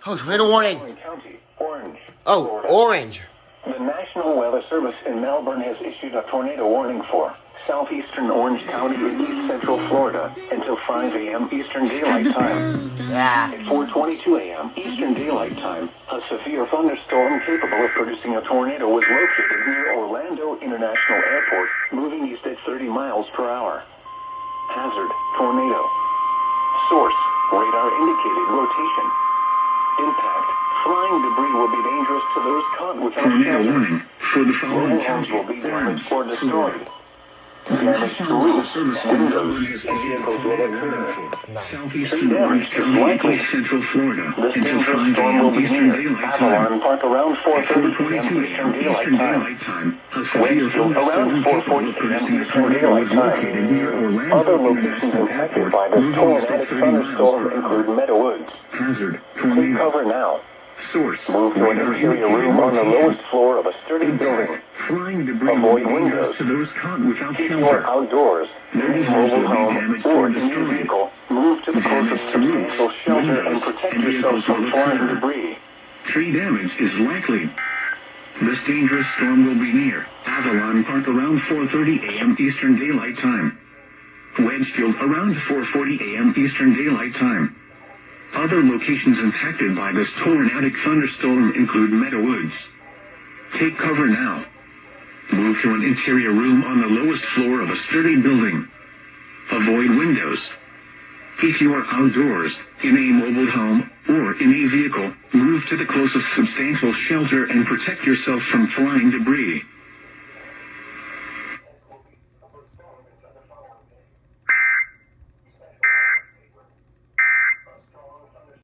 Oh, tornado warning. County, orange. Oh, Florida. orange. The National Weather Service in Melbourne has issued a tornado warning for southeastern Orange County in east central Florida until 5 a.m. Eastern Daylight Time. Yeah. At 4:22 a.m. Eastern Daylight Time, a severe thunderstorm capable of producing a tornado was located near Orlando International Airport, moving east at 30 miles per hour. Hazard, tornado. Source, radar indicated rotation. Impact, flying debris will be dangerous to those caught without Tornado shelter. warning for the following Mobile homes county. will be damaged or Orange, destroyed. Damage to roofs, windows, and vehicles will occur. Southeastern Orange County, east central Florida, This until dangerous 5 storm a.m. will be Eastern near Daylight Avalon Time. Park around 4:30 p.m. 4:22 Eastern a.m. Daylight Eastern Time. Daylight Time. A severe Winds around thunderstorm capable 4:40 of p.m. producing a Eastern tornado Daylight is Time. located near Orlando Other locations International impacted Airport, by this moving east tornadic at 30 miles thunderstorm per include hour. Meadow Woods. Hazard, Take tornado. cover now. Source, Move to an radar interior indicated room on the rotation. lowest floor of a sturdy building. Impact, flying debris will Avoid be dangerous windows. to those caught without Keep your shelter. outdoors. In a Mobile homes mobile will be home damaged or or in your destroyed. vehicle, move to the Damage closest to roofs, substantial shelter and windows, protect and yourself vehicles from will flying occur. debris. Tree damage is likely. This dangerous storm will be near Avalon Park around 4:30 a.m. Eastern Daylight Time. Wedgefield around 4:40 a.m. Eastern Daylight Time. Other locations impacted by this tornadic thunderstorm include Meadow Woods. Take cover now. Move to an interior room on the lowest floor of a sturdy building. Avoid windows. If you are outdoors, in a mobile home, or in a vehicle, move to the closest substantial shelter and protect yourself from flying debris.